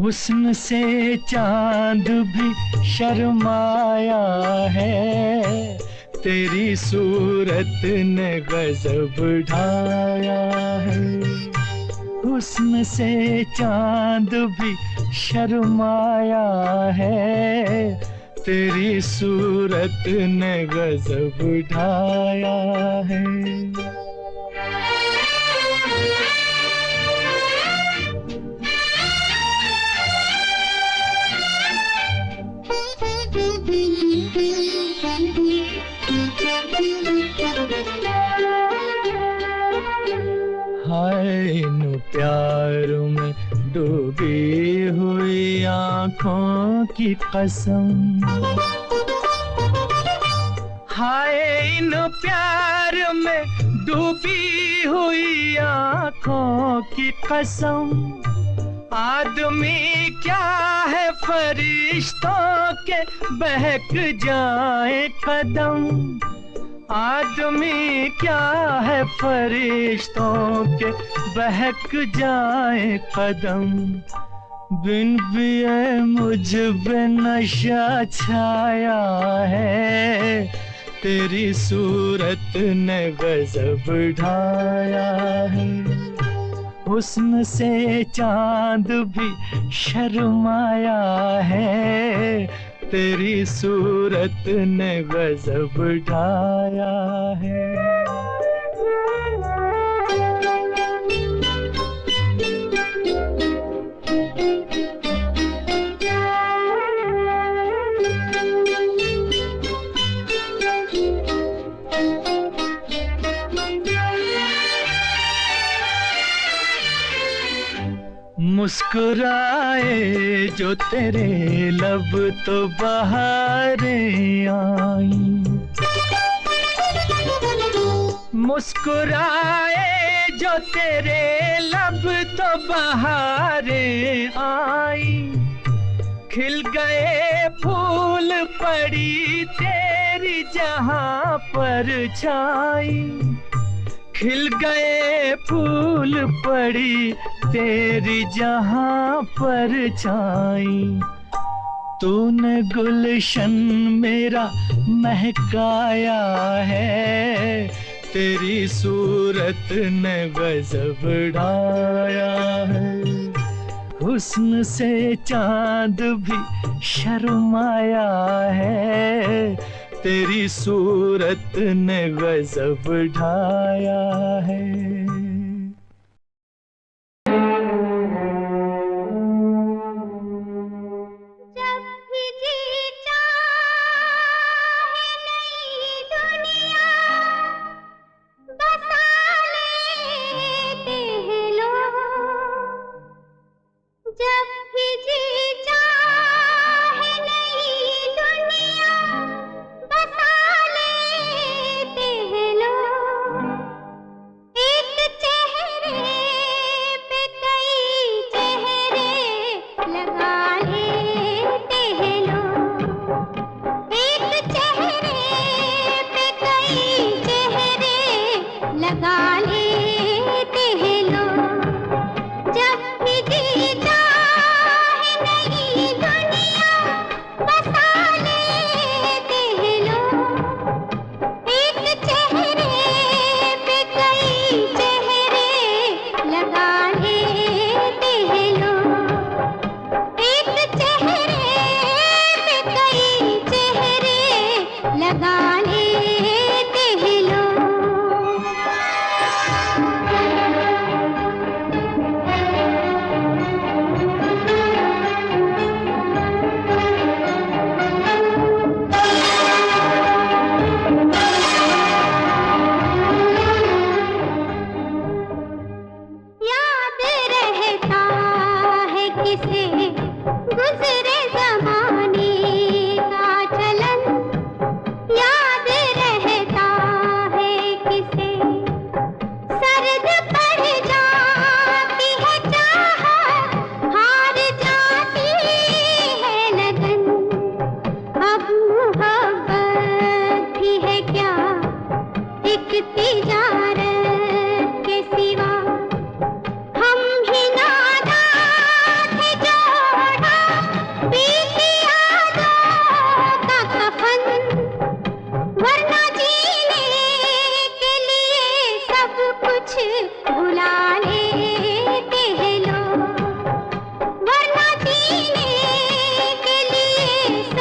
हुस्न से चांद भी शर्माया है, तेरी सूरत ने गजब ढाया है। हुस्न से चांद भी शर्माया है, तेरी सूरत ने गजब ढाया है। हाय इन प्यार में डूबी हुई आँखों की कसम, हाय इन प्यार में डूबी हुई आँखों की कसम। आदमी क्या है फरिश्तों के बहक जाए कदम, आदमी क्या है फरिश्तों के बहक जाए कदम। बिन पिए मुझ पे नशा छाया है, तेरी सूरत ने गजब ढाया है। हुस्न से चांद भी शर्माया है, तेरी सूरत ने गजब ढाया है। मुस्कुराए जो तेरे लब तो बहारें आई, मुस्कुराए जो तेरे लब तो बहारें आई। खिल गए फूल पड़ी तेरी जहां पर छाई, खिल गए फूल पड़ी तेरी जहां पर छाई। तूने गुलशन मेरा महकाया है, तेरी सूरत ने गजब ढाया है। हुस्न से चांद भी शर्माया है, तेरी सूरत ने गजब ढाया है। एक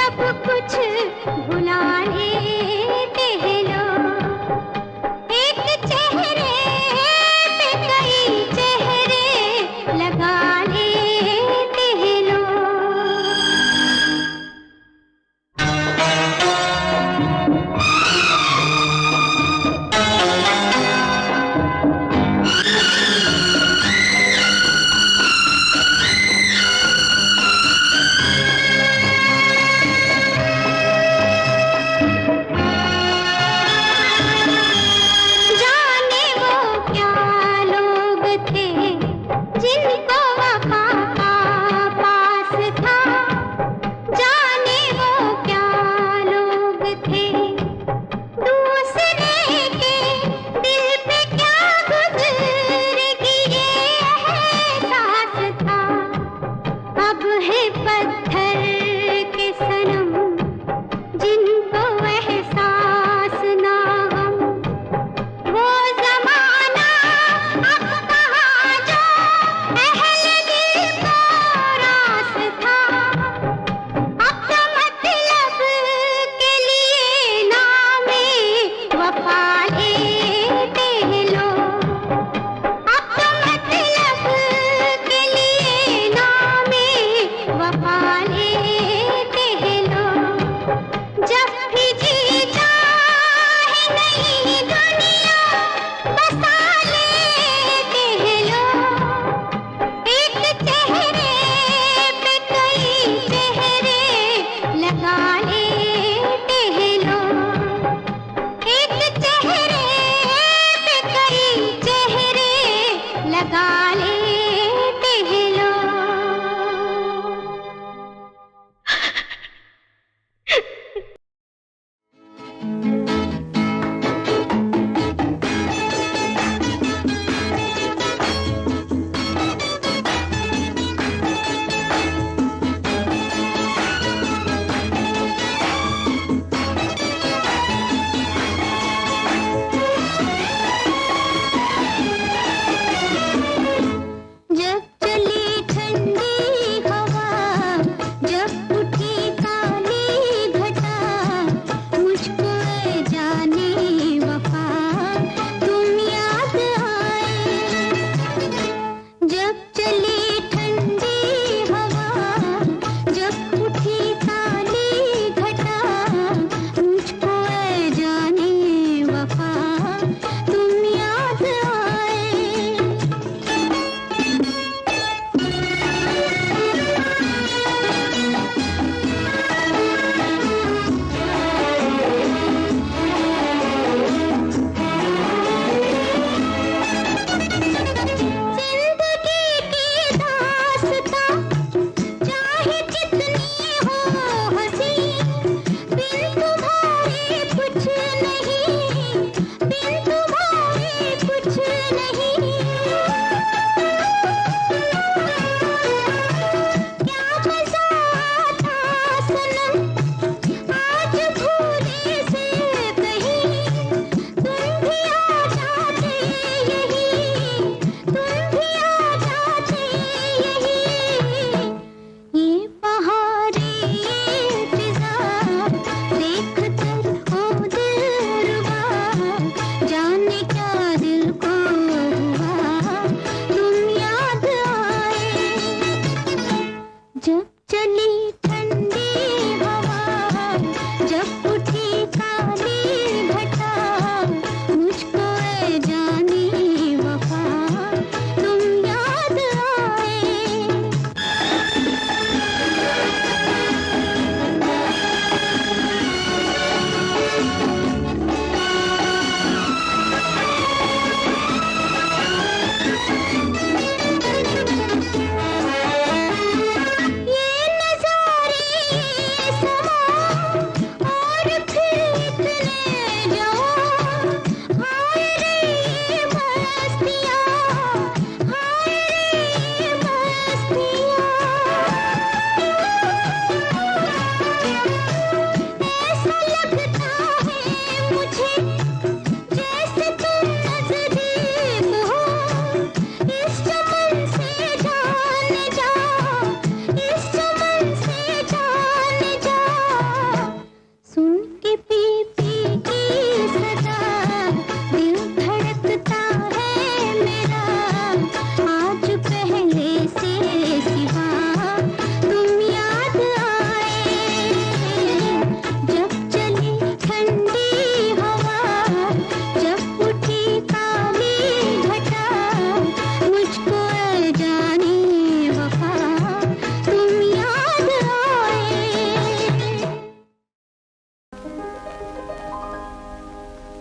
सब कुछ भुला लेते हैं लोग। एक चेहरे पे कई चेहरे लगा लेते हैं लोग।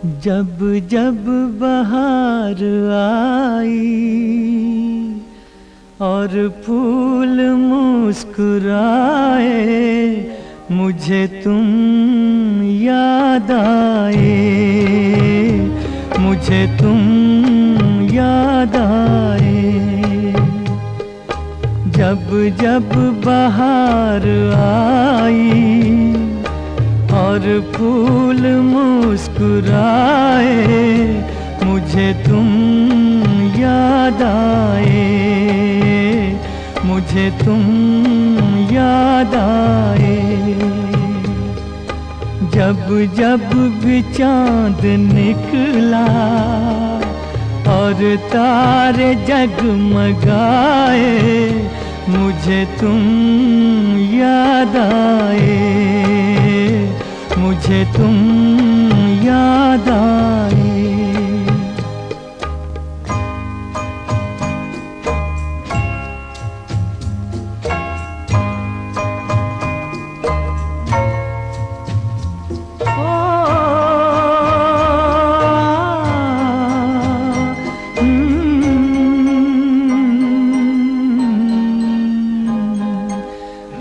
जब जब बहार आई और फूल मुस्कुराए, मुझे तुम याद आए, मुझे तुम याद आए। जब जब बहार आई और फूल मुस्कुराए, मुझे तुम याद आए, मुझे तुम याद आए। जब जब भी चांद निकला और तारे जगमगाए, मुझे तुम याद आए, मुझे तुम याद आए।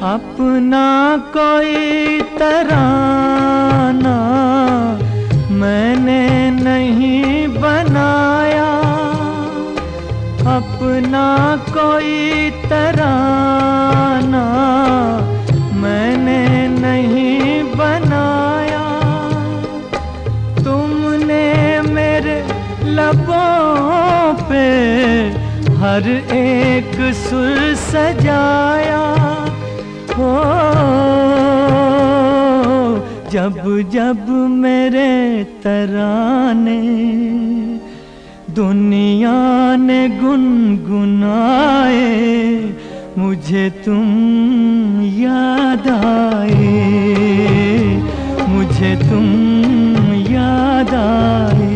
अपना कोई तराना मैंने नहीं बनाया, अपना कोई तराना मैंने नहीं बनाया। तुमने मेरे लबों पे हर एक सुर सजाया। हो जब जब मेरे तराने दुनिया ने गुनगुनाए, मुझे तुम याद आए, मुझे तुम याद आए।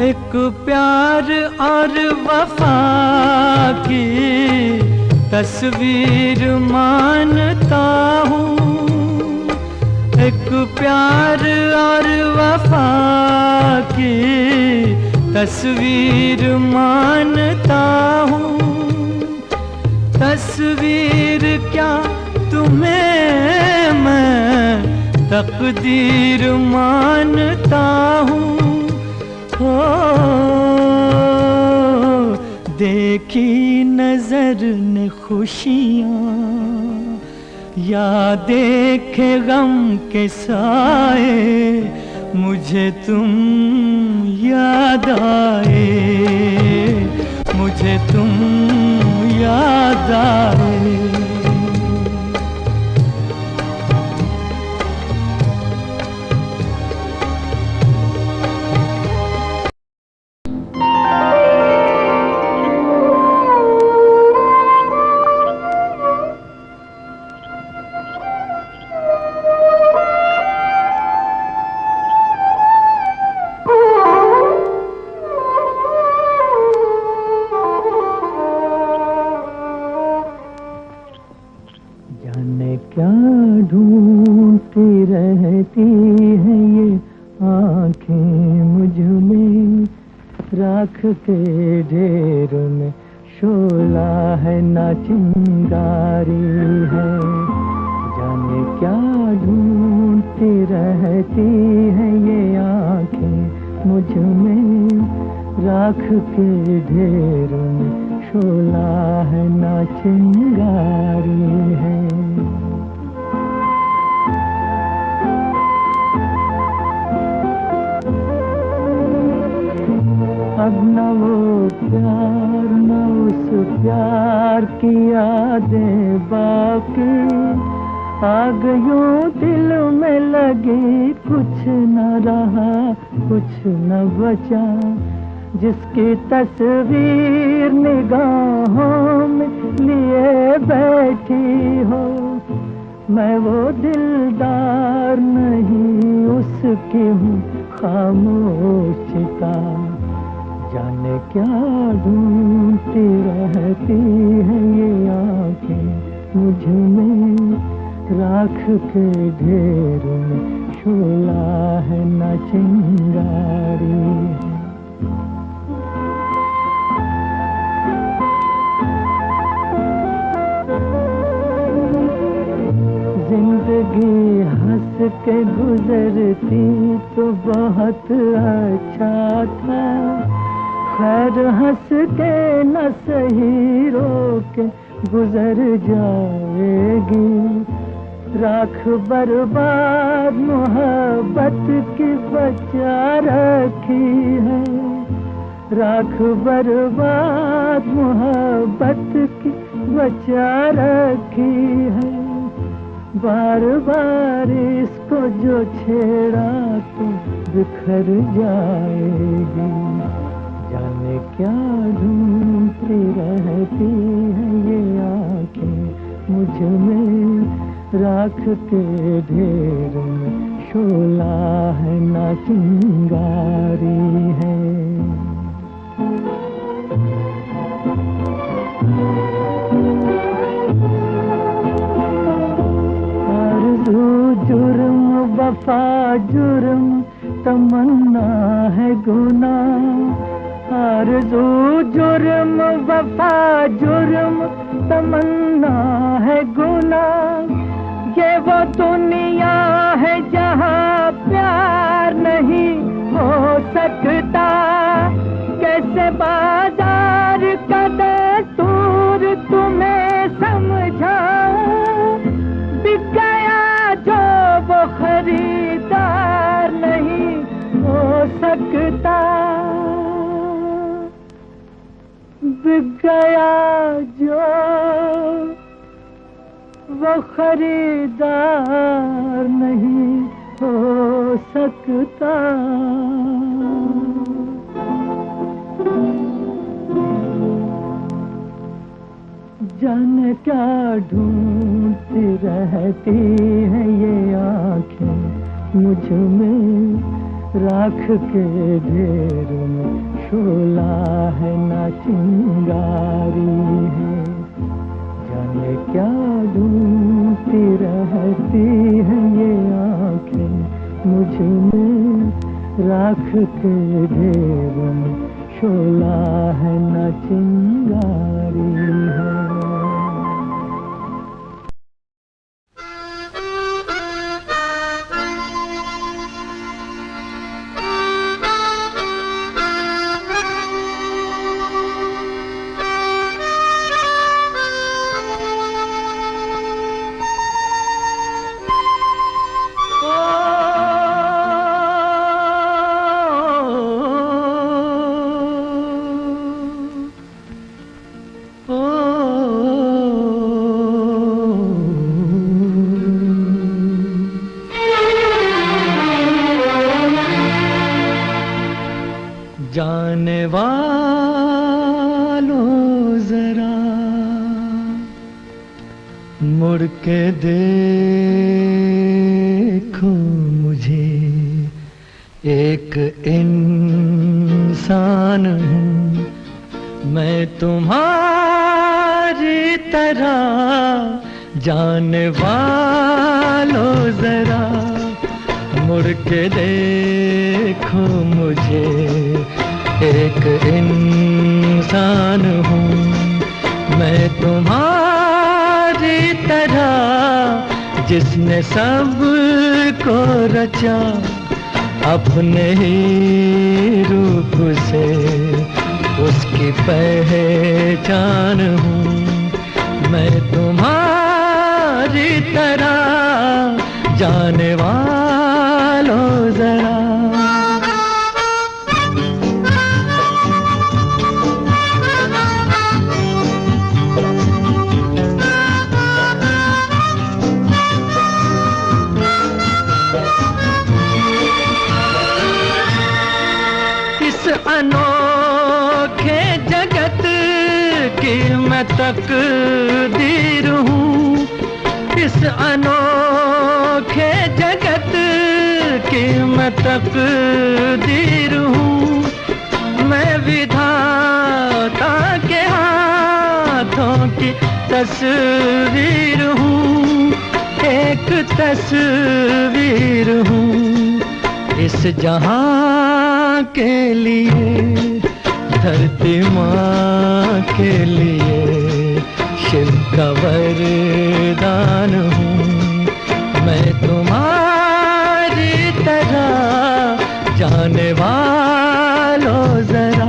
एक प्यार और वफा की तस्वीर मानता हूँ, एक प्यार और वफा की तस्वीर मानता हूँ। तस्वीर क्या तुम्हें मैं तकदीर मानता हूँ। हो देखी नजर ने खुशियाँ या देखे गम के साए, मुझे तुम याद आए, मुझे तुम याद आए। क्या ढूंढती रहती है ये आँखें मुझ में, राख के ढेर में शोला है ना चिंगारी है। जाने क्या ढूंढती रहती है ये आँखें मुझ में, राख के ढेर में शोला है ना चिंगारी है। अब न वो प्यार न उस प्यार की यादें बाकी, आग यूं दिल में लगी, कुछ न रहा कुछ न बचा, जिसकी तस्वीर निगाहों में लिए बैठी हो। मैं वो दिलदार नहीं, उसकी हूँ खामोशिता। जाने क्या ढूंढती रहती है ये आंखें मुझ में, राख के ढेर में शोला है न चिंगारी है। जिंदगी हंस के गुजरती तो बहुत अच्छा था, खैर हंस के न सही रो के गुजर जाएगी। राख बर्बाद मोहब्बत की बचा रखी है, राख बर्बाद मोहब्बत की बचा रखी है। बार बार इसको जो छेड़ा तो बिखर जाएगी। जाने क्या ढूंढती रहती है ये आंखें मुझ में, राख के ढेर में शोला है ना चिंगारी है। जुर्म वफा जुर्म तमन्ना है गुनाह। आरज़ू जुर्म वफा जुर्म तमन्ना है गुनाह। ये वो दुनिया है जहाँ प्यार नहीं हो सकता। कैसे बाजार का दस्तूर तुम्हें समझा, बिक गया जो वो खरीदार नहीं हो सकता। बिक गया जो वो खरीदार नहीं हो सकता। जाने क्या ढूंढती रहती है ये आंखें मुझ में, राख के ढेर में शोला है ना चिंगारी है। जाने क्या ढूंढती रहती है ये आंखें मुझ में, राख के ढेर में शोला है ना चिंगारी है। जाने वालों जरा मुड़ के देखो मुझे, एक इंसान हूँ मैं तुम्हारी तरह। जाने वालों जरा मुड़ के देखो मुझे, एक इंसान हूँ मैं तुम्हारी तरह। जिसने सब को रचा अपने ही रूप से, उसकी पहचान हूँ मैं तुम्हारी तरह। जाने वालों जरा इस अनोखे कि मैं तकदीर हूँ, इस अनोखे जगत की मैं तकदीर हूँ। मैं विधाता के हाथों की तस्वीर हूँ, एक तस्वीर हूँ। इस जहां के लिए, धरती माँ के लिए शिव का वरदान हूँ। मैं तुम्हारी तरह जाने वालों जरा।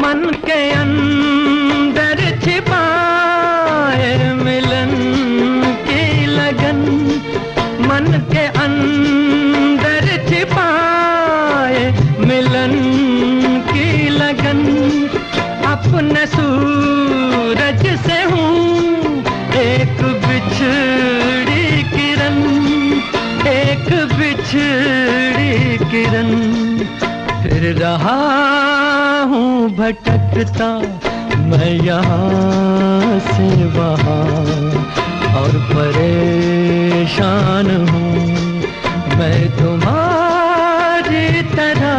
मन के अंदर छिपाए मिलन की लगन, मन के अंदर छिपाए मिलन की लगन। अपने सूरज से हूँ एक बिछड़ी किरण, एक बिछड़ी किरण। फिर रहा हूँ भटकता मैं यहाँ से वहाँ, और परेशान हूँ मैं तुम्हारी तरह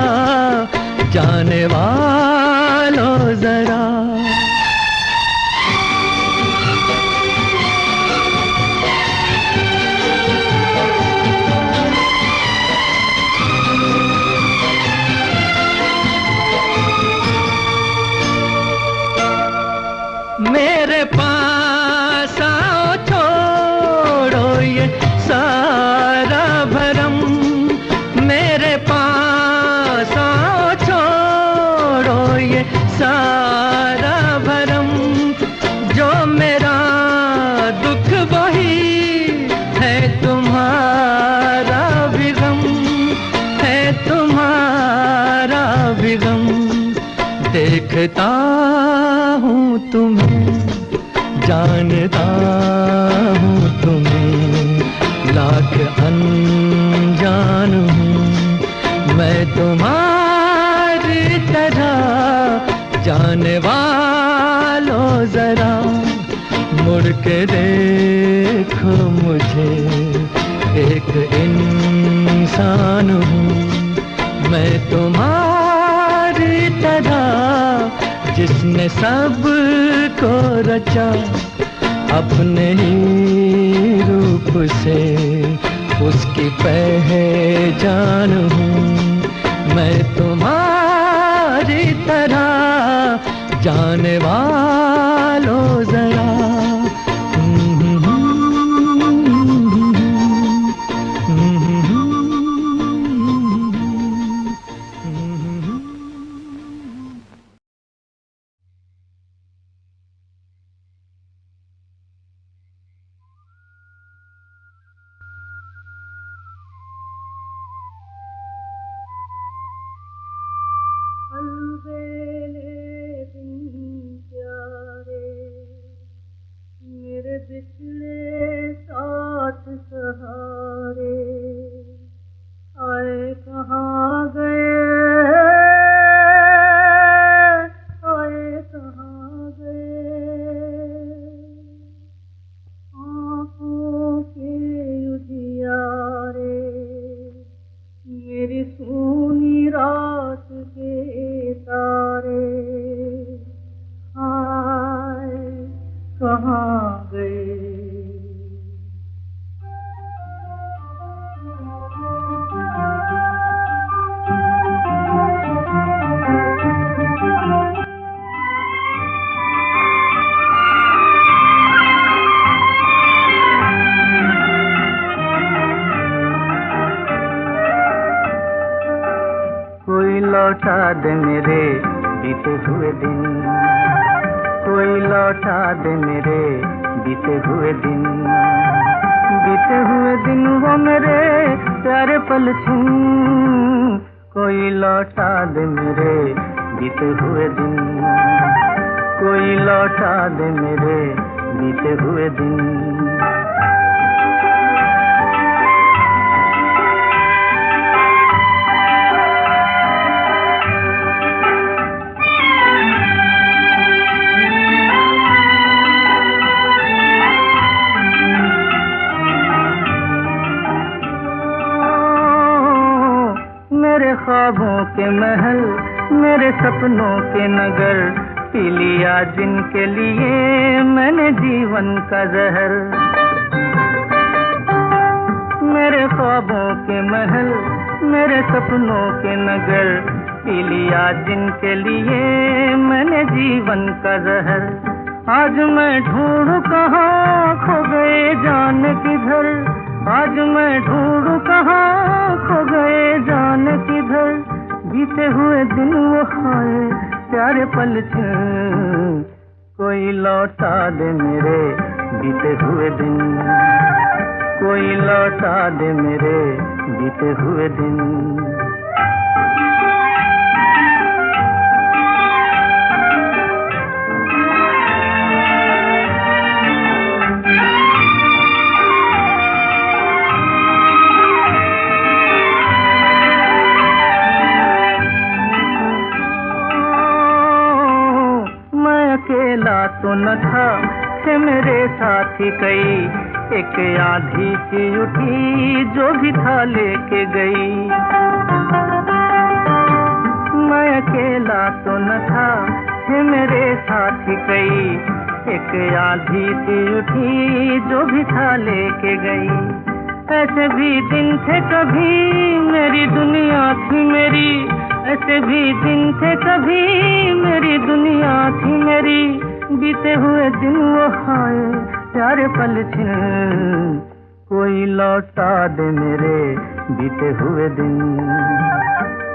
जाने वालों जरा। मेरे पास आओ, छोड़ो ये सारा भरम। मेरे पास आओ, छोड़ो ये सारा भरम। जो मेरा दुख वही है तुम्हारा भी गम, है तुम्हारा भी गम। देखता हूँ तुम्हें, जानता हूँ तुम्हें, लाख अनजान हूँ मैं तुम्हारी तरह जाने वालों जरा। मुड़ के देखो मुझे, एक इंसान हूँ मैं तुम्हारी तरह, जिसने सब को रचा अपने ही रूप से, उसकी पहचान हूँ मैं तुम्हारी तरह जाने वालों जरा। मेरे बिछड़े साथ सहारे आए कहाँ गए, आए कहाँ गए। आँखों के उजियारे मेरी सूनी रात के तारे आए कहाँ गए। कोई लौटा दे मेरे बीते हुए दिन, कोई लौटा दे मेरे बीते हुए दिन। बीते हुए दिन वो मेरे प्यारे पल छिन, कोई लौटा दे मेरे बीते हुए दिन। कोई लौटा दे मेरे बीते हुए दिन। मेरे ख्वाबों के महल, मेरे सपनों के नगर, पी लिया जिनके लिए मैंने जीवन का जहर। मेरे ख्वाबों के महल, मेरे सपनों के नगर, पी लिया जिनके लिए मैंने जीवन का जहर। आज मैं ढूंढूं कहाँ खो गए जान किधर, आज मैं ढूंढूं कहाँ खो गए जान किधर। बीते हुए दिन वो खाए प्यारे पल छिन, कोई लौटा दे मेरे बीते हुए दिन, कोई लौटा दे मेरे बीते हुए दिन। अकेला तो न था, थे मेरे साथी कई, एक आंधी सी उठी जो भी था लेके गई। मैं अकेला तो न था, थे मेरे साथी कई, एक आंधी सी उठी जो भी था लेके गई। ऐसे भी दिन थे कभी मेरी दुनिया थी मेरी, ऐसे भी दिन थे कभी मेरी दुनिया थी मेरी। बीते हुए दिन वो खाए प्यारे पल छिन, कोई लौटा दे मेरे बीते हुए दिन,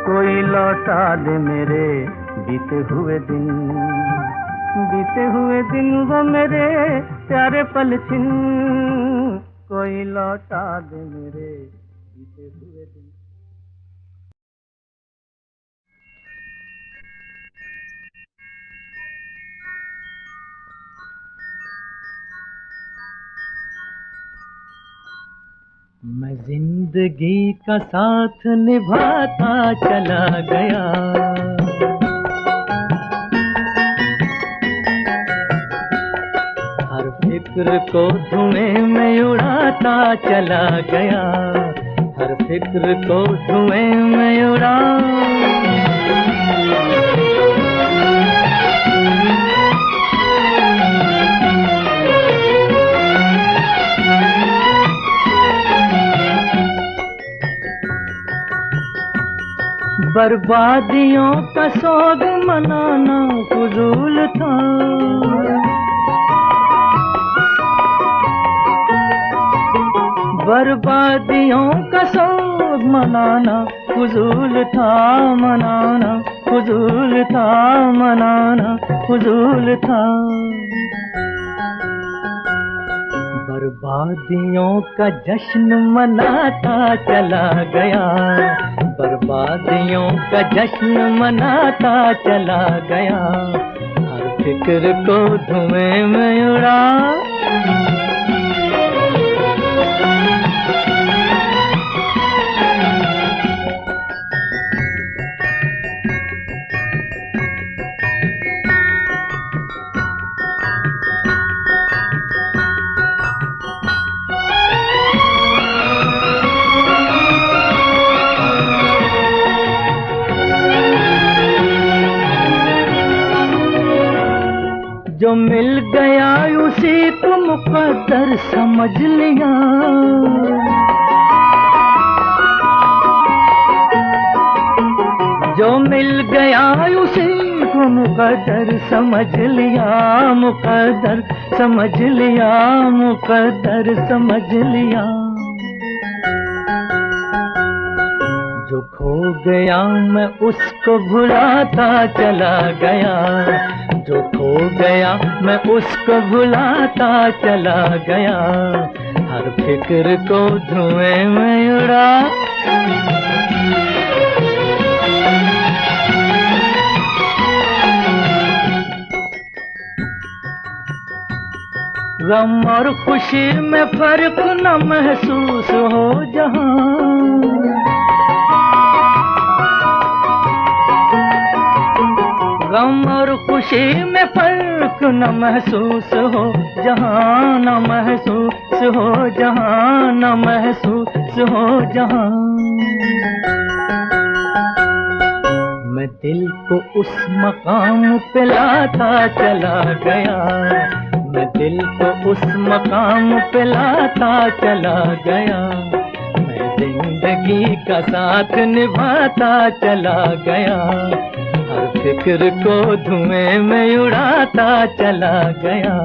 कोई लौटा दे मेरे बीते हुए दिन। बीते हुए दिन वो मेरे प्यारे पल छिन, कोई लौटा दे मेरे बीते हुए दिन। मैं जिंदगी का साथ निभाता चला गया, हर फिक्र को धुएं में उड़ाता चला गया, हर फिक्र को धुएं में उड़ा। बर्बादियों का सोग मनाना फजूल था, बर्बादियों का सोग मनाना फजूल था, मनाना फजूल था, मनाना फजूल था। बर्बादियों का जश्न मनाता चला गया, बर्बादियों का जश्न मनाता चला गया, हर फिक्र को धुएं में उड़ा। जो मिल गया उसी को मुकद्दर समझ लिया, जो मिल गया उसी को मुकद्दर समझ लिया, मुकद्दर समझ लिया, मुकद्दर समझ लिया। जो खो गया मैं उसको भुलाता चला गया, जो खो गया मैं उसको भुलाता चला गया, हर फिक्र को धुएं में उड़ा। गम और खुशी में फर्क न महसूस हो जहां, गम और खुशी में फर्क न महसूस हो जहां, न महसूस हो जहां, न महसूस हो जहां। मैं दिल को उस मकाम पे लाता चला गया, मैं दिल को उस मकाम पे लाता चला गया, मैं जिंदगी का साथ निभाता चला गया, हर फिक्र को धुएं में उड़ाता चला गया।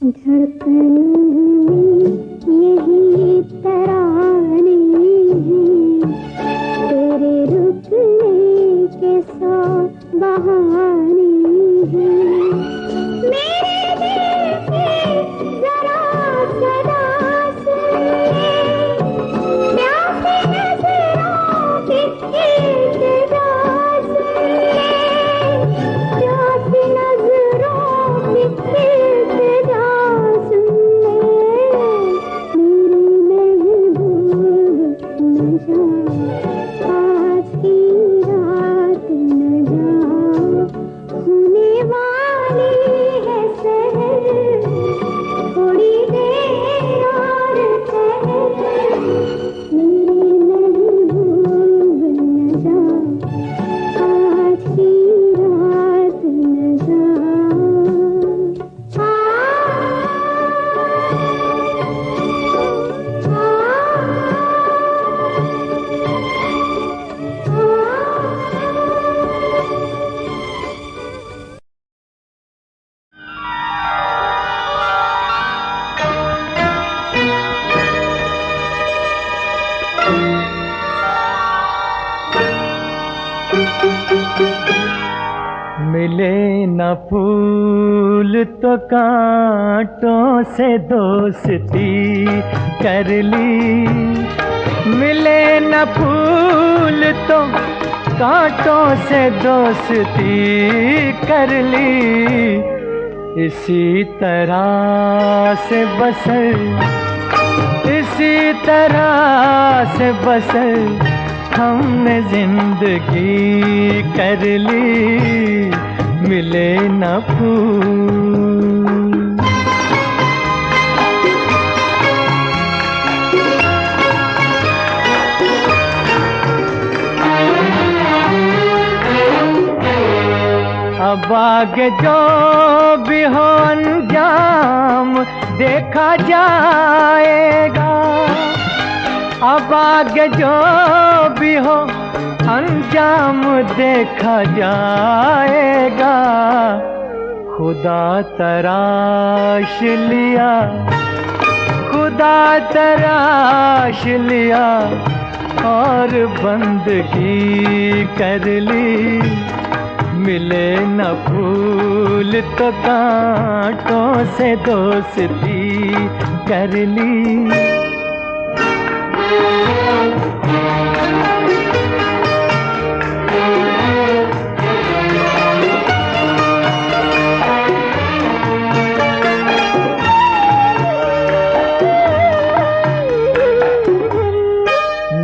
धड़कन में यही तराने हैं, तेरे रुकने के 100 बहाने हैं। मेरे दिल की जरा सदा सुनिए, प्यासी नजरों की इल्तिजा सुनिए, प्यासी नजरों की इल्तिजा सुनिए। मेरी महबूब न जा, आज की रात न जा, होने वाली है सहर, थोड़ी देर और ठहर। मेरी महबूब न जा, आज की रात न जा। मिले न फूल तो कांटों से दोस्ती कर ली, मिले न फूल तो कांटों से दोस्ती कर ली। इसी तरह से बसर, इसी तरह से बसर हमने जिंदगी कर ली। मिले न फूल, अब आगे जो भी हो अंजाम देखा जाएगा, अब आगे जो भी हो अंजाम देखा जाएगा। खुदा तराश लिया, खुदा तराश लिया और बंदगी कर ली। मिले न फूल तो कांटों से दोस्ती कर ली।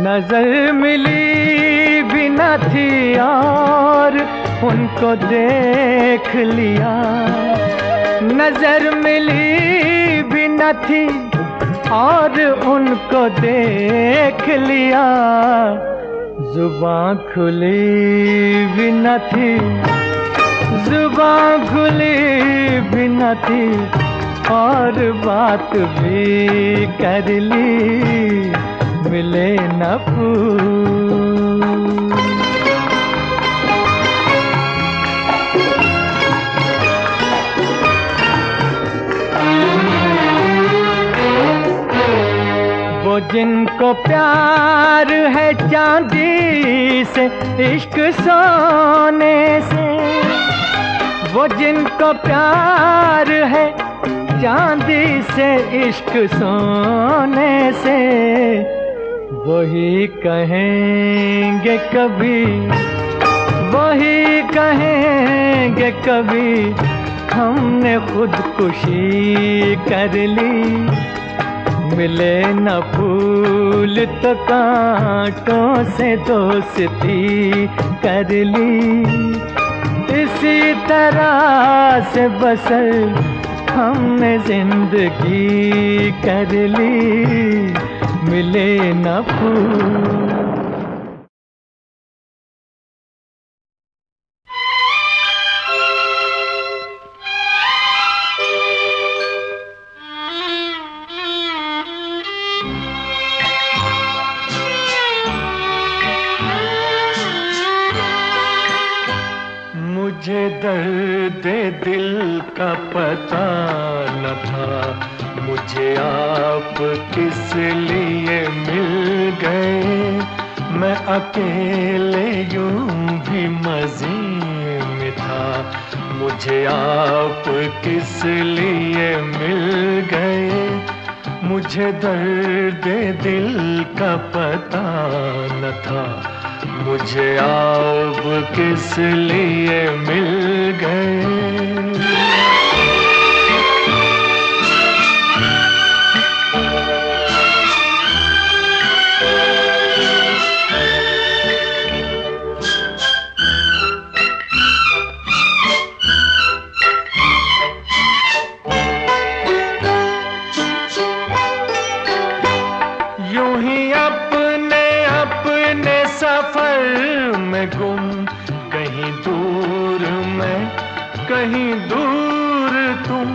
नजर मिली भी न थी और उनको देख लिया, नजर मिली भी न थी और उनको देख लिया। जुबां खुली भी न थी, जुबां खुली भी न थी और बात भी कर ली। मिले न फूल, वो जिनको प्यार है चांदी से इश्क सोने से, वो जिनको प्यार है चांदी से इश्क सोने से, वही कहेंगे कभी, वही कहेंगे कभी हमने खुदकुशी कर ली। मिले न फूल तो कांटों से दोस्ती कर ली। इसी तरह से बसर हमने जिंदगी कर ली। मिले न फूल, मुझे दर्द दिल का पता न था, मुझे आप किस लिए मिल गए। मैं अकेले यूं भी मजे में था, मुझे आप किस लिए मिल गए। मुझे दर्द दिल का पता न था, मुझे आप किस लिए मिल गए। कहीं दूर मैं, कहीं दूर तुम।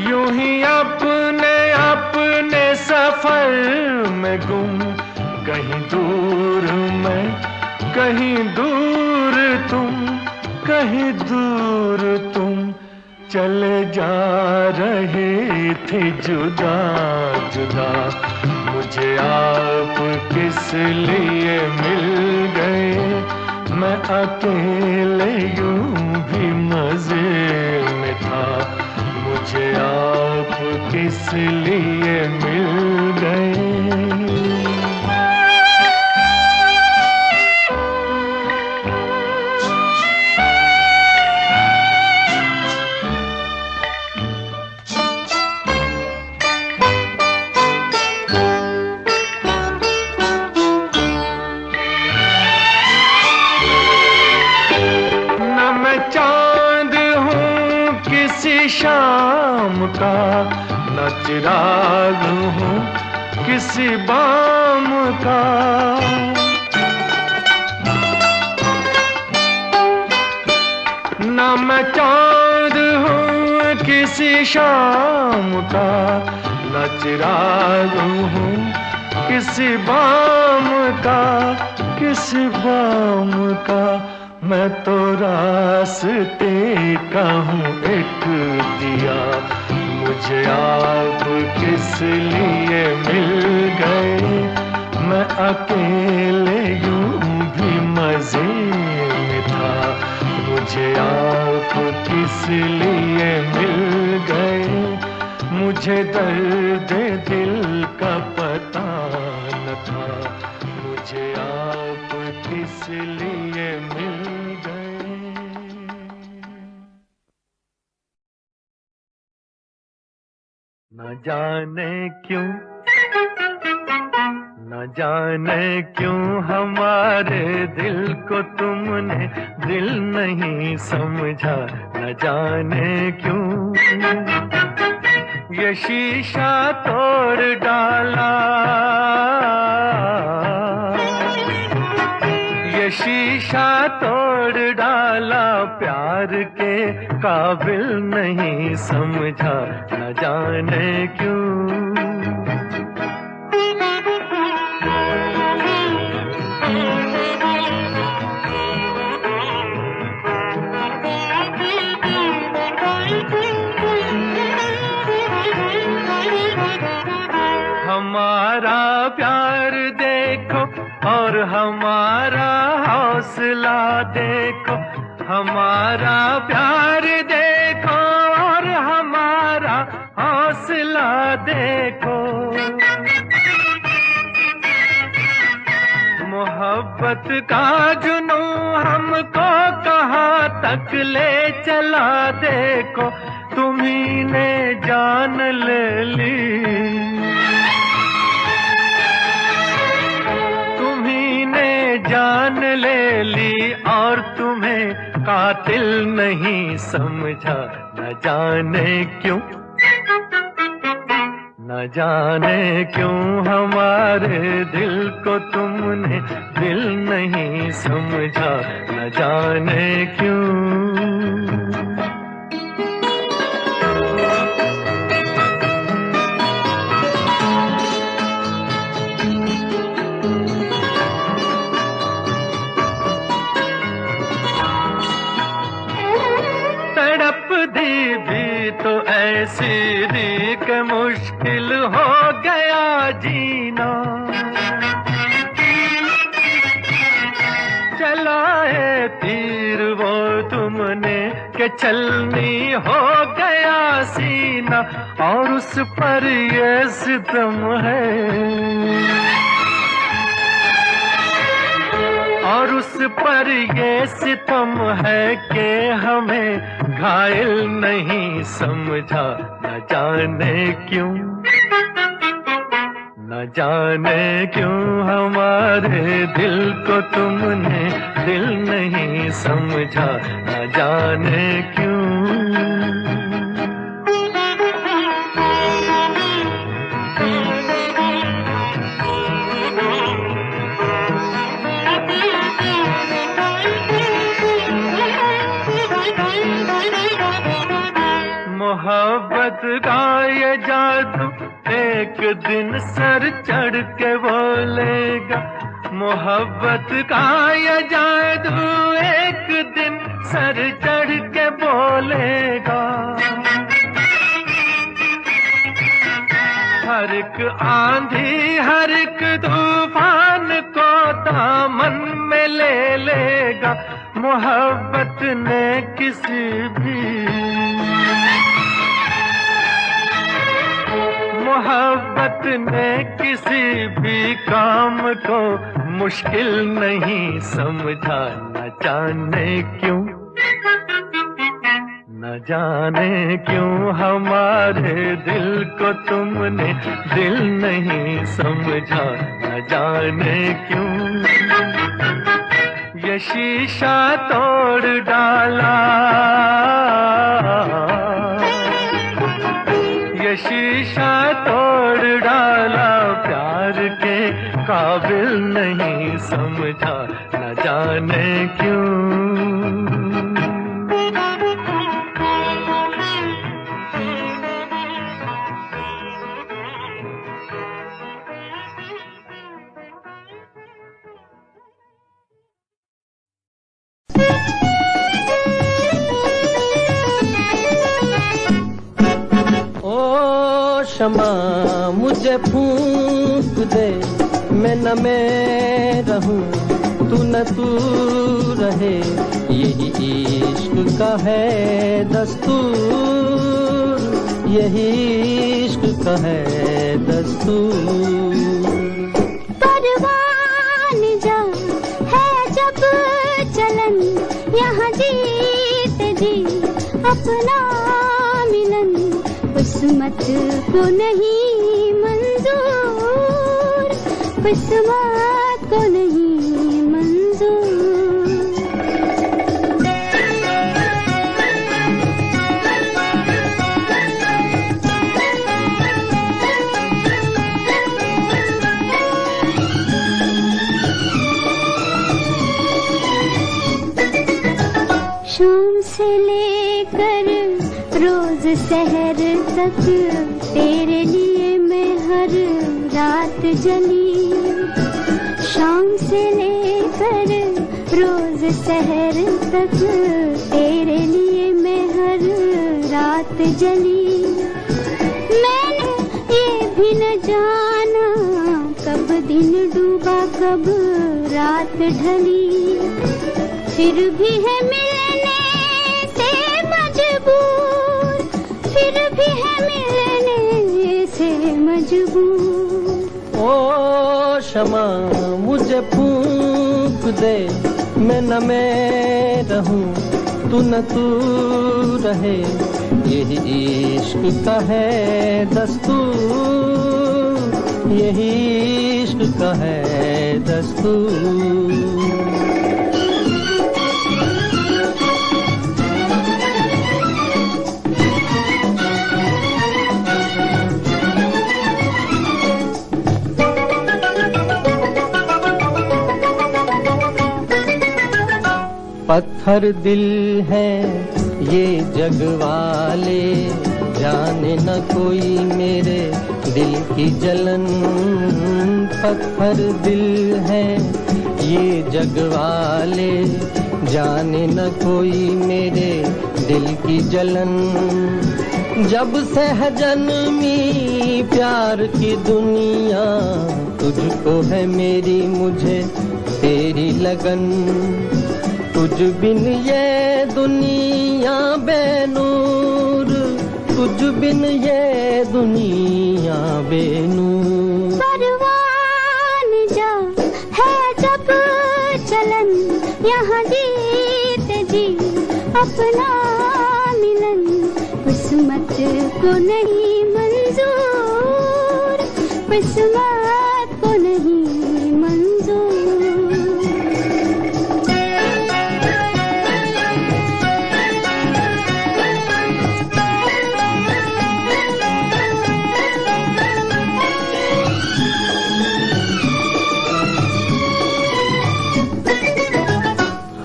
यूं ही अपने अपने सफर में गुम, कहीं दूर मैं, कहीं दूर तुम, कहीं दूर तुम। चले जा रहे थे जुदा जुदा, मुझे आप किस लिए मिल गए। मैं अकेले यूं भी मजे में था, मुझे आप किस लिए मिल गए। शाम का न चिराग हूँ किसी बाम का, न मैं चांद हूँ किसी शाम का, न चिराग हूँ किसी बाम का, किसी बाम का। मैं तो रास्ते का हूँ एक दिया, मुझे आप किस लिए मिल गए। मैं अकेले यूं भी मजे में था, मुझे आप किस लिए मिल गए। मुझे दर्द दिल का पता न था, मुझे आप किस लिए मिल गए। न जाने क्यों, न जाने क्यों हमारे दिल को तुमने दिल नहीं समझा। न जाने क्यों ये शीशा तोड़ डाला, ये शीशा तोड़ डाला, प्यार के काबिल नहीं समझा। न जाने क्यों। हमारा प्यार देखो और हमारा हौसला देखो, हमारा प्यार देखो और हमारा हौसला देखो। मोहब्बत का जुनून हमको कहाँ तक ले चला देखो, तुम्ही ने जान ले ली, जान ले ली और तुम्हें कातिल नहीं समझा। न जाने क्यों, न जाने क्यों हमारे दिल को तुमने दिल नहीं समझा। न जाने क्यों। दी भी तो ऐसी दी कि मुश्किल हो गया जीना। चलाए तीर वो तुमने कि छलनी हो गया सीना, और उस पर ये सितम है, और उस पर ये सितम है कि हमें घायल नहीं समझा। न जाने क्यों, न जाने क्यों हमारे दिल को तुमने दिल नहीं समझा। न जाने क्यों। मोहब्बत का ये जादू एक दिन सर चढ़ के बोलेगा। मोहब्बत का ये जादू एक दिन सर चढ़ के बोलेगा। हर एक आंधी हर एक तूफान को दामन में ले लेगा। मोहब्बत ने किसी भी, मोहब्बत ने किसी भी काम को मुश्किल नहीं समझा। न जाने क्यों, न जाने क्यों हमारे दिल को तुमने दिल नहीं समझा। न जाने क्यों। ये शीशा तोड़ डाला, ये शीशा तोड़ डाला, प्यार के काबिल नहीं समझा। न जाने क्यों। क्षमा मुझे फूंक दे, मैं न मैं रहूं, तू न तू रहे। यही इश्क का है दस्तूर, यही इश्क का है दस्तूर। परवान जा है जब चलन, यहाँ जीते जी अपना मिलन। किस्मत को नहीं मंजूर, किस्मत को नहीं मंजूर। शाम से लेकर रोज सहर तक तेरे लिए मैं हर रात जली। शाम से लेकर रोज सहर तक तेरे लिए मैं हर रात जली। मैंने ये भी न जाना कब दिन डूबा कब रात ढली। फिर भी है मिलने से मजबूर, फिर भी है मिलने से मजबूर। ओ क्षमा मुझे फूंक दे, मैं न मैं रहूं, तू न तू रहे। यही इश्क का है दस्तूर, यही इश्क का है दस्तूर। पत्थर दिल है ये जग वाले, जाने न कोई मेरे दिल की जलन। पत्थर दिल है ये जग वाले, जाने न कोई मेरे दिल की जलन, जब से है जन्मी प्यार की दुनिया, तुझको है मेरी मुझे तेरी लगन, तुझ बिन ये दुनिया बेनूर, तुझ बिन ये दुनिया बेनूर। परवान जा है जब चलन, यहाँ जीत जी अपना मिलन, किस्मत को नहीं मंजूर, किस्मत को नहीं मंजूर।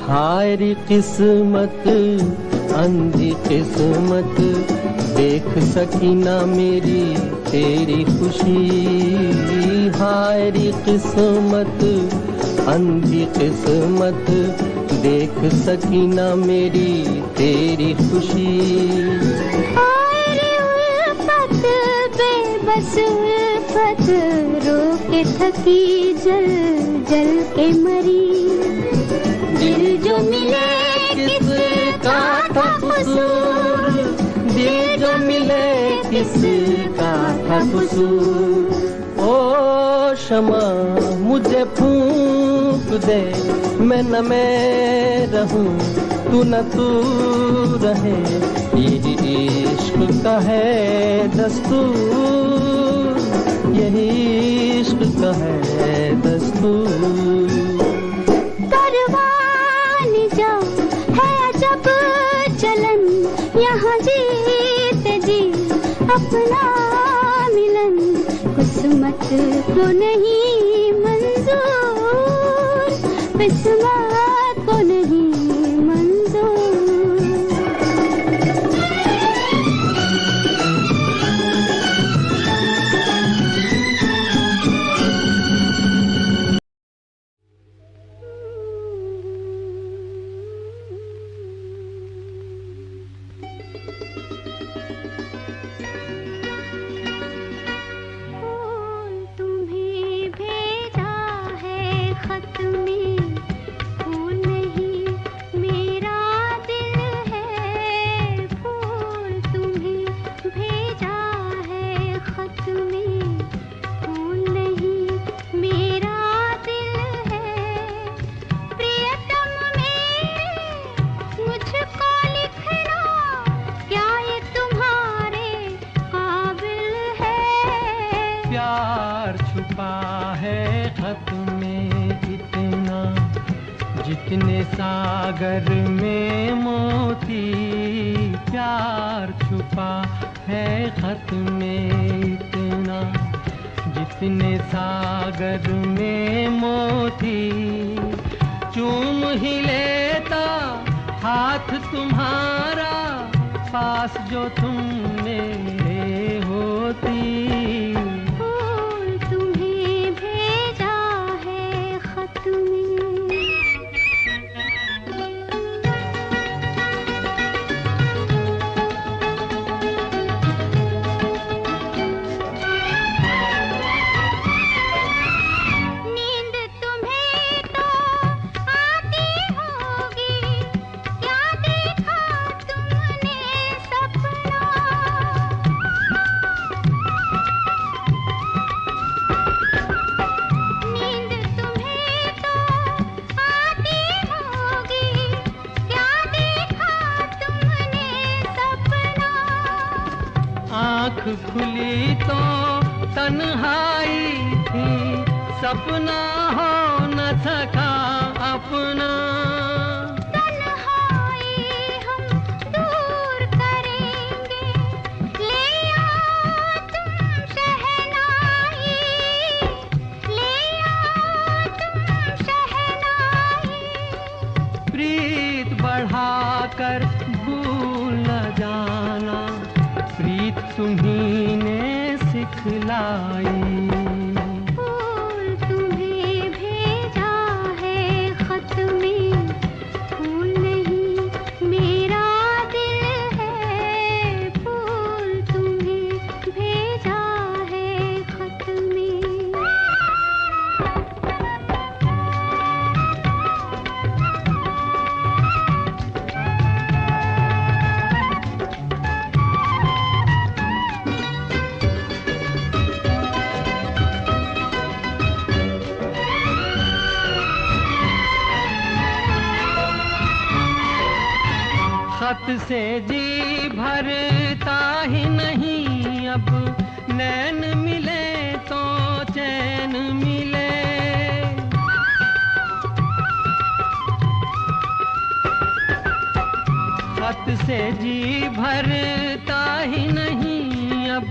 हाय रे किस्मत अंधी किस्मत, देख सकी ना मेरी तेरी खुशी। हाय रे किस्मत अंधी किस्मत, देख सकी ना मेरी तेरी खुशी। हाय रे उल्फत बेबस उल्फत, रो के थकी जल जल के मरी। दिल जो मिले किसका था कसूर, दिल जो मिले किसका था कसूर। ओ शमा मुझे फूंक दे, मैं न मैं रहूं तू न तू रहे, यही इश्क का है दस्तूर, यही इश्क का है दस्तूर। चलन यहाँ जीत जी अपना मिलन, किस्मत को नहीं मंजूर, किस्मत को नहीं मंजूर। जितने सागर में मोती, प्यार छुपा है खत में इतना। जितने सागर में मोती, चूम ही लेता हाथ तुम्हारा, पास जो तुमने होती। आँख खुली तो तन्हाई थी, सपना हो न सका अपना। तन्हाई हम दूर करेंगे, ले आओ तुम शहनाई, ले आओ तुम शहनाई। प्रीत बढ़ाकर भूल न जाना, प्रीत तुम्ही ने सिखलाई। फूल तुम्हें भेजा है खत में, फूल खत से जी भरता ही नहीं, अब नैन मिले तो चैन मिले। खत से जी भरता ही नहीं, अब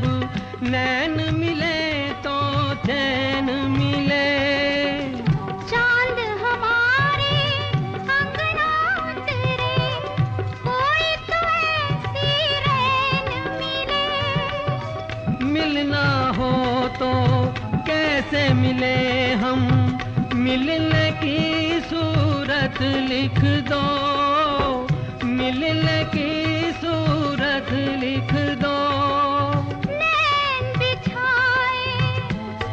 नैन मिले तो चैन मिले। चांद हमारे अंगना उतरे, कोई तो ऐसी रैन मिले। मिलना हो तो कैसे मिले हम, मिलने की सूरत लिख दो, मिलने की सूरत लिख दो। नैन बिछाए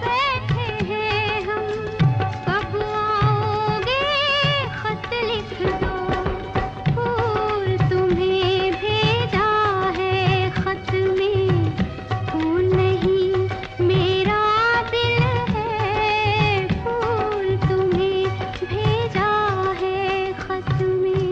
बैठे हैं हम, कब आओगे खत लिख दो। फूल तुम्हें भेजा है खत में, फूल नहीं मेरा दिल है। फूल तुम्हें भेजा है खत में।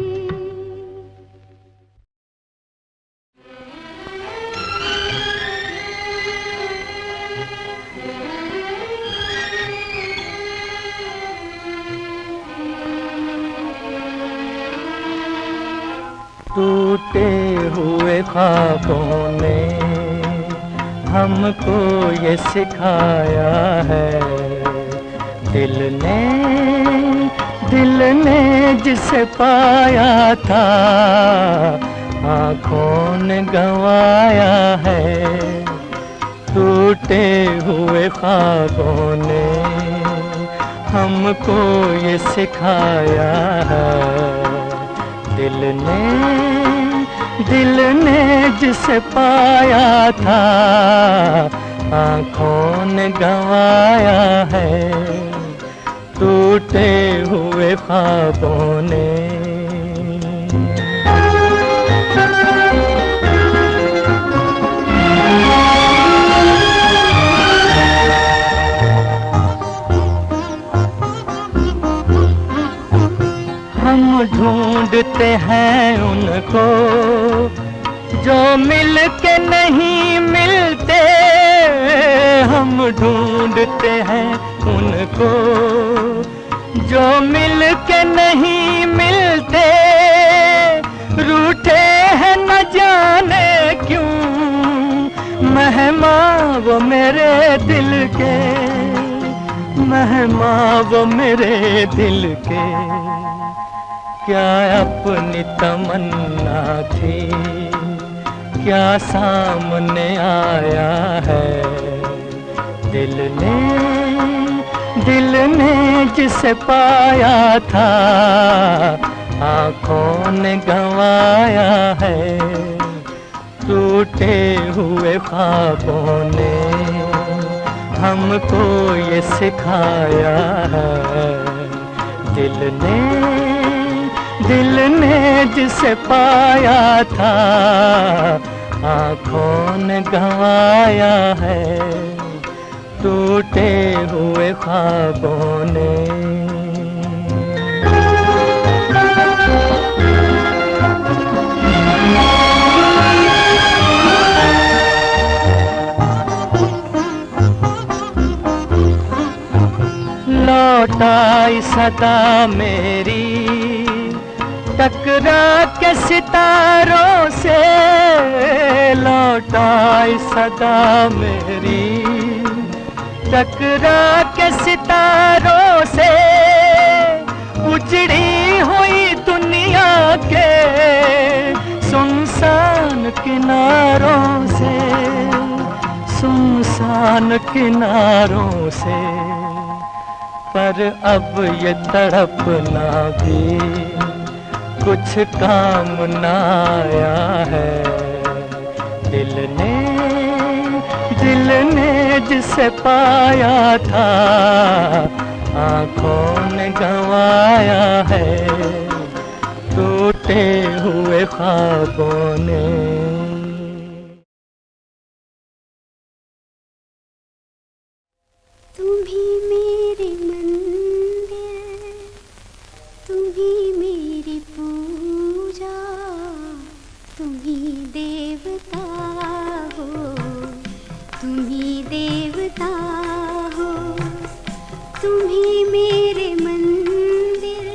टूटे हुए ख्वाबों ने हमको ये सिखाया है, दिल ने जिसे पाया था आँखों ने गंवाया है। टूटे हुए ख्वाबों ने हमको ये सिखाया है, दिल ने जिसे पाया था आँखों ने गंवाया है। टूटे हुए ख्वाबों ने। हम ढूंढते हैं उनको जो मिल के नहीं मिलते, हम ढूंढते हैं उनको जो मिल के नहीं मिलते। रूठे हैं न जाने क्यों मेहमान वो मेरे दिल के, मेहमान वो मेरे दिल के। क्या अपनी तमन्ना थी, क्या सामने आया है। दिल ने जिसे पाया था आँखों ने गंवाया है। टूटे हुए ख्वाबों ने हमको ये सिखाया है, दिल ने जिसे पाया था आँखों ने गंवाया है। टूटे हुए ख्वाबों ने। लौट आई सदा मेरी टकरा के सितारों से, लौट आई सदा मेरी टकरा के सितारों से। उजड़ी हुई दुनिया के सुनसान किनारों से, सुनसान किनारों से। पर अब ये तड़पना भी कुछ काम न आया है। दिल ने जिसे पाया था आँखों ने गंवाया है। टूटे हुए ख्वाबों ने। तुम ही मेरे मंदिर, तुम ही मेरी पूजा, ही देवता हो, तुम ही देवता हो, तुम ही मेरे मंदिर,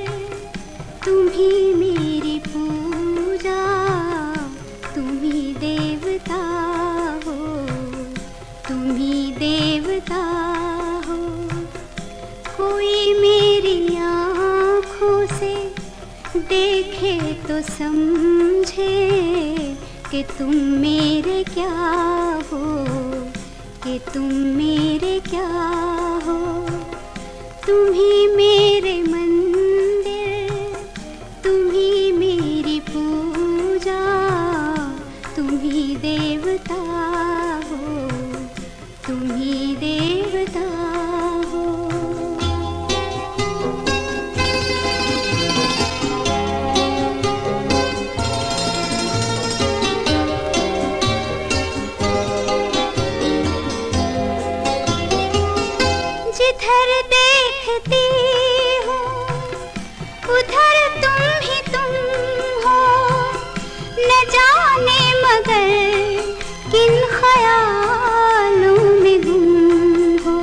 तुम ही मेरी पूजा, तुम ही देवता हो, तुम ही देवता हो। कोई मेरी आँखों से देखे तो समझे कि तुम मेरे क्या हो, कि तुम मेरे क्या हो। तुम ही मेरे मंदिर, तुम ही मेरी पूजा, तुम ही देवता हो, तुम ही देवता हो। जिधर देखती हूँ उधर तुम हो, न जाने मगर किन ख्यालों में गुम हो।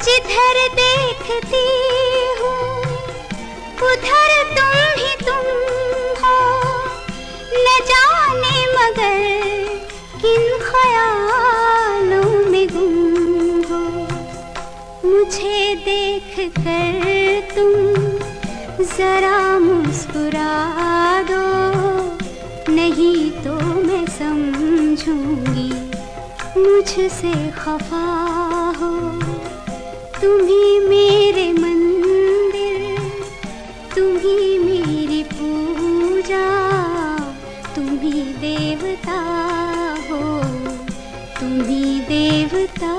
जिधर देखती हूँ उधर तुम हो, न जाने मगर किन ख्यालों में गुम हो। मुझे देख कर तुम जरा मुस्कुरा दो, नहीं तो मैं समझूंगी मुझसे खफा हो। तुम ही मेरे मंदिर, तुम ही मेरी पूजा, तुम ही देवता हो, तुम ही देवता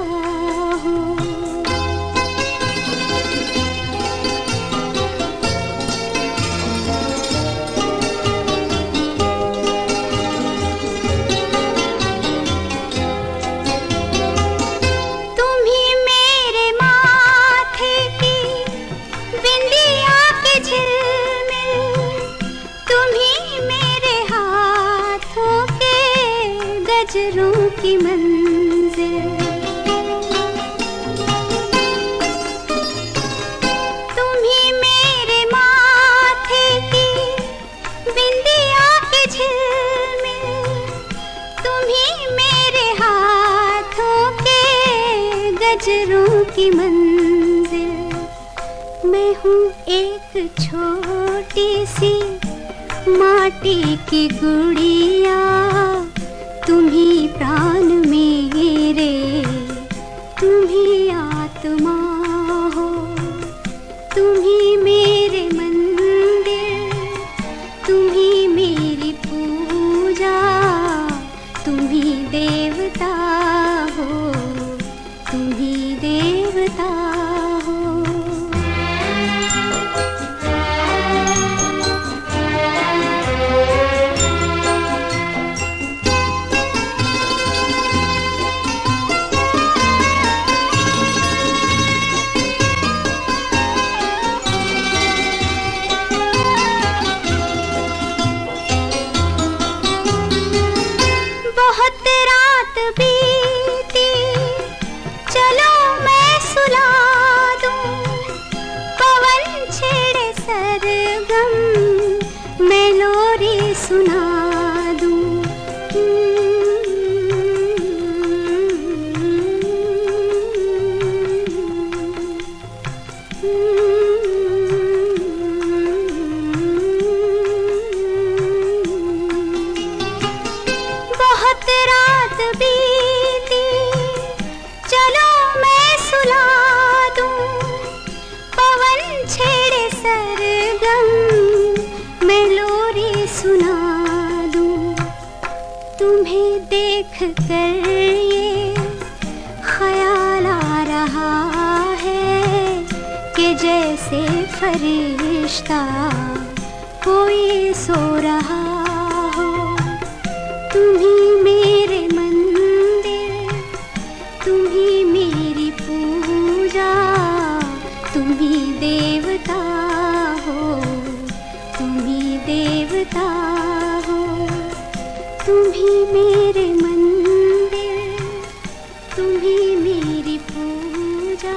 हो। तुम ही मेरे माथे की बिंदिया के झिलमिल, तुम ही मेरे हाथों के गजरों की मंजिल। तुम ही मेरे माथे की बिंदिया के झिलमिल, तुम ही मेरे हाथों के गजरों की मंजिल। मैं हूँ एक छोटी सी माटी की गुड़िया, तुम ही प्राण मेरे, तुम ही आत्मा हो। तुम ही मेरे मंदिर, तुम ही मेरी पूजा, तुम ही देवता हो, तुम ही देवता हो। बहुत रात बीती, चलो मैं सुला दूं, पवन छेड़े सरगम, मैं लोरी सुना दूं। बहुत रात बीती, चलो मैं सुला दूं, पवन छेड़े सरगम, मैं लोरी सुना दूं। तुम्हें देख कर ये ख्याल आ रहा है कि जैसे फरिश्ता कोई सो रहा हो। तुम ही मेरे मंदिर, तुम ही मेरी पूजा, तुम ही देवता हो, ही मेरे मंदिर, तुम ही मेरी पूजा,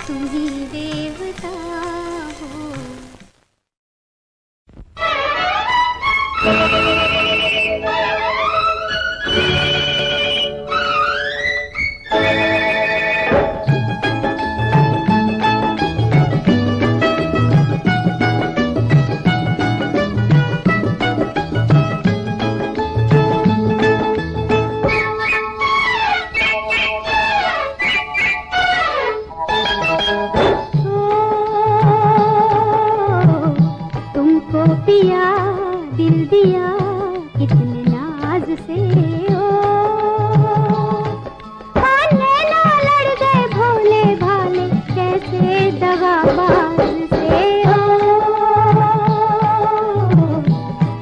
तुम ही देवता हो। पिया दिल दिया कितने नाज से ओ, लैला लड़ गए भोले भाले कैसे दगाबाज से ओ,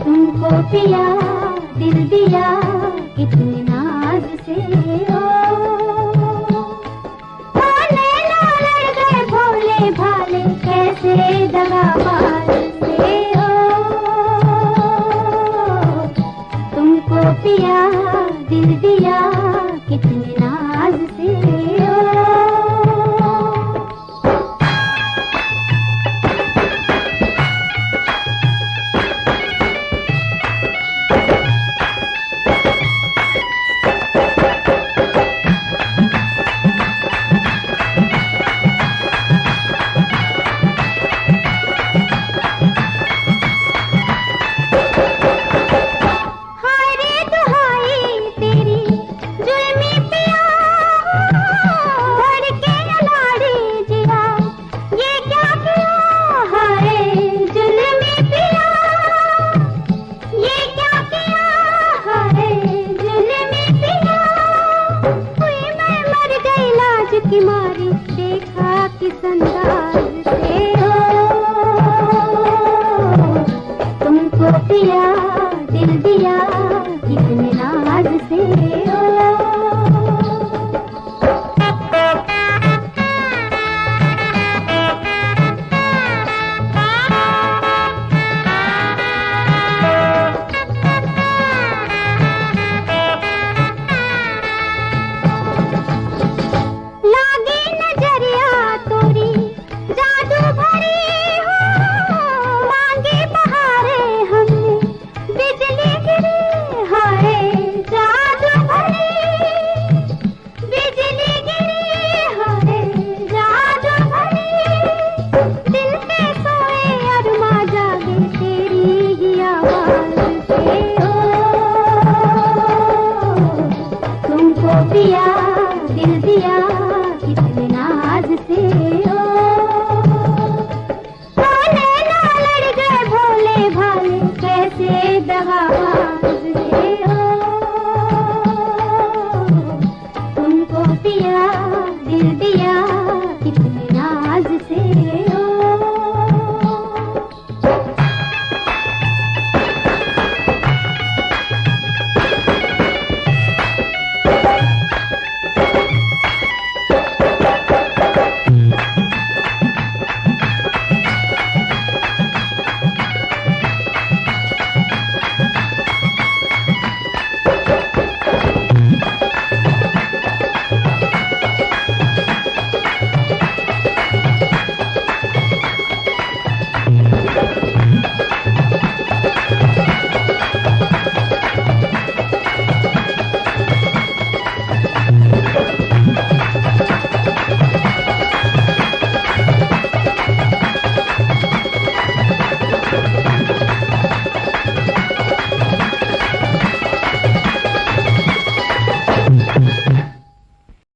तुमको पिया दिल दिया कितने नाज से ओ, लैला लड़ गए भोले भाले कैसे दगाबाज से ओ, पिया दिल दिया कितने नाज से ओ। बढ़ के अनाड़ी जिया ये क्या किया